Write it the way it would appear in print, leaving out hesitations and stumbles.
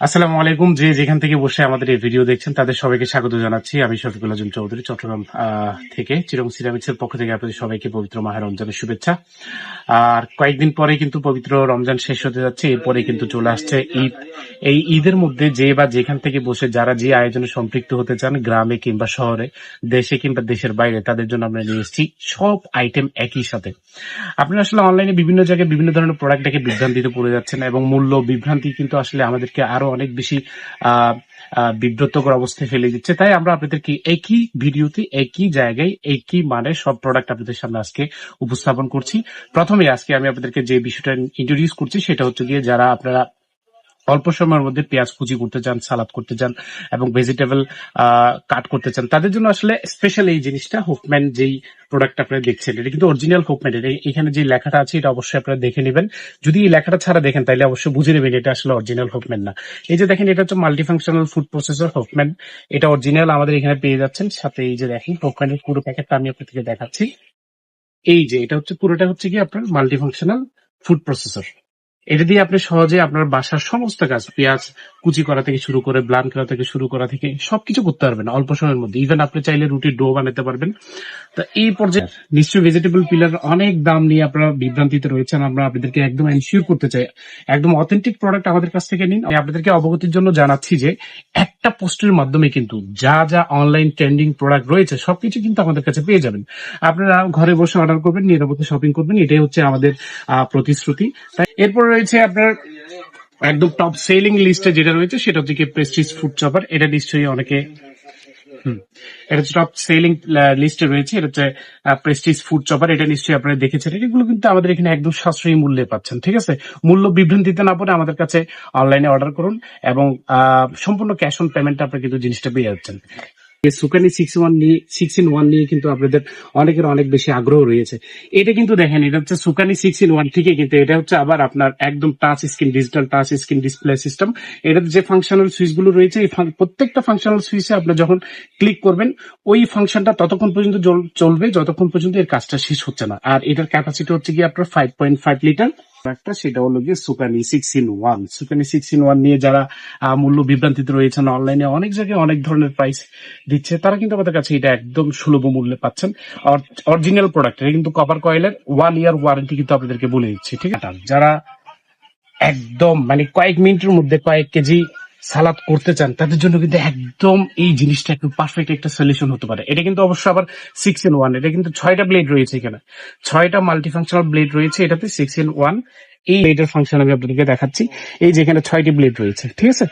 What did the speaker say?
আসসালামু আলাইকুম। যে যেখান থেকে বসে আমাদের এই ভিডিও দেখছেন তাদের সবাইকে স্বাগত জানাচ্ছি। আমি শফিকুল আজম চৌধুরী, চট্টগ্রাম থেকে চিরং সিরামিক্সের পক্ষ থেকে আপনাদের সবাইকে পবিত্র মাহে রমজানের শুভেচ্ছা। আর কয়েকদিন পরে কিন্তু পবিত্র রমজান শেষ হতে যাচ্ছে, এরপরে কিন্তু চলে আসছে ঈদ। এই ঈদের মধ্যে যে বা যেখান থেকে বসে যারা যে আয়োজনে সম্পৃক্ত হতে চান, গ্রামে কিংবা শহরে, দেশে কিংবা দেশের বাইরে, তাদের জন্য আমরা নিয়ে এসেছি সব আইটেম একই সাথে। আপনারা আসলে অনলাইনে বিভিন্ন জায়গায় বিভিন্ন ধরনের প্রোডাক্ট দেখে বিভ্রান্তিতে পড়ে যাচ্ছেন, এবং মূল্য বিভ্রান্তি কিন্তু আসলে আমাদেরকে আরো অনেক বেশি আহ বিব্রতকর অবস্থায় ফেলে দিচ্ছে। তাই আমরা আপনাদেরকে একই ভিডিওতে একই জায়গায় একই মানে সব প্রোডাক্ট আপনাদের সামনে আজকে উপস্থাপন করছি। প্রথমে আজকে আমি আপনাদেরকে যে বিষয়টা ইন্ট্রোডিউস করছি সেটা হচ্ছে গিয়ে, যারা আপনারা অল্প সময়ের মধ্যে পেঁয়াজ কুচি করতে চান, সালাদ করতে চান এবং ভেজিটেবল কাট করতে চান, তাদের জন্য আসলে স্পেশাল এই জিনিসটা হুকম্যান যেই প্রোডাক্ট আপনারা দেখছেন, এটা কিন্তু অরিজিনাল হুকম্যান। এখানে যে লেখাটা আছে এটা অবশ্যই আপনারা দেখে নেবেন। যদি এই লেখাটা ছাড়া দেখেন তাহলে অবশ্যই বুঝে নেবেন এটা আসলে অরিজিনাল হুকম্যান না। এই যে দেখেন, এটা হচ্ছে মাল্টিফাংশনাল ফুড প্রসেসর হুকম্যান। এটা অরিজিনাল আমাদের এখানে পেয়ে যাচ্ছেন। সাথে এই যে দেখেন হুকম্যানের পুরো প্যাকেটটা আমি আপনাদেরকে দেখাচ্ছি। এই যে এটা হচ্ছে পুরোটা হচ্ছে কি আপনার মাল্টিফাংশনাল ফুড প্রসেসর। এটা দিয়ে আপনি সহজে আপনার বাসার সমস্ত কাজ, পেঁয়াজ কুচি করা থেকে শুরু করে ব্লান করা থেকে শুরু করা থেকে সবকিছু করতে পারবেন অল্প সময়ের মধ্যে। ইভেন আপনি চাইলে রুটির ডো বানাতে পারবেন। তো এই পর্যায়ে নিশ্চয়ই ভেজিটেবল পিলার অনেক দাম নিয়ে আপনারা বিভ্রান্তিতে রয়েছেন। আমরা আপনাদেরকে একদম এনশিওর করতে চাই, একদম অথেন্টিক প্রোডাক্ট আমাদের কাছ থেকে নিন। আমি আপনাদেরকে অবগতির জন্য জানাচ্ছি যে একটা পোস্টের মাধ্যমে কিন্তু যা যা অনলাইন ট্রেন্ডিং প্রোডাক্ট রয়েছে সবকিছু কিন্তু আমাদের কাছে পেয়ে যাবেন। আপনারা ঘরে বসে অর্ডার করবেন, নিরাপদে শপিং করবেন, এটাই হচ্ছে আমাদের প্রতিশ্রুতি। তাই এরপর রয়েছে আপনার একদম টপ সেলিং লিস্টে যেটা রয়েছে সেটা হচ্ছে কি প্রেস্টিজ ফুড চপার। এটা নিশ্চয়ই অনেকে এটা হচ্ছে টপ সেলিং লিস্টে রয়েছে। এটা হচ্ছে প্রেস্টিজ ফুড চপার। এটা নিশ্চয়ই আপনারা দেখেছেন। এগুলো কিন্তু আমাদের এখানে একদম সাশ্রয়ী মূল্যে পাচ্ছেন। ঠিক আছে, মূল্য বিভ্রান্তিতে না পড়ে আমাদের কাছে অনলাইনে অর্ডার করুন, এবং সম্পূর্ণ ক্যাশ অন পেমেন্ট আপনি কিন্তু জিনিসটা পেয়ে যাচ্ছেন। সুকানি 6-in-1 নিয়ে কিন্তু আপনাদের অনেকের অনেক বেশি আগ্রহ রয়েছে। এটা কিন্তু দেখেন, এটা হচ্ছে সুকানি 6-in-1 ঠিকই, কিন্তু এটা হচ্ছে আবার আপনার একদম touch screen, digital touch screen display system. এটাতে যে ফাংশনাল সুইচ গুলো রয়েছে, এই প্রত্যেকটা ফাংশনাল সুইচে আপনি যখন ক্লিক করবেন ওই ফাংশনটা ততক্ষণ পর্যন্ত চলবে যতক্ষণ পর্যন্ত এর কাজটা শেষ হচ্ছে না। আর এটার ক্যাপাসিটি হচ্ছে কি আপনার 5.5 লিটার একটা, সেটা হলো গিয়ে সুকানি 6-in-1। সুকানি 6-in-1 নিয়ে যারা মূল্য বিভ্রান্তিতে রয়েছেন, অনলাইনে অনেক জায়গায় অনেক ধরনের প্রাইস দিচ্ছে, তারা কিন্তু আমাদের কাছে এটা একদম সুলভ মূল্যে পাচ্ছেন। Original product. এটা কিন্তু কপার কয়েলের 1 ইয়ার ওয়ারেন্টি কিন্তু আপনাদেরকে বলে দিচ্ছি। ঠিক আছে, যারা একদম মানে কয়েক মিনিটের মধ্যে কয়েক কেজি সালাদ করতে চান তাদের জন্য কিন্তু একদম এই জিনিসটা একটু পারফেক্ট একটা সলিউশন হতে পারে। এটা কিন্তু অবশ্য আবার 6-in-1। এটা কিন্তু 6টা ব্লেড রয়েছে, এখানে 6টা মাল্টিফাংশনাল ব্লেড রয়েছে এটাতে 6-in-1। এই ব্লেডের ফাংশন আমি আপনাদেরকে দেখাচ্ছি। এই যে এখানে 6টি ব্লেড রয়েছে, ঠিক আছে।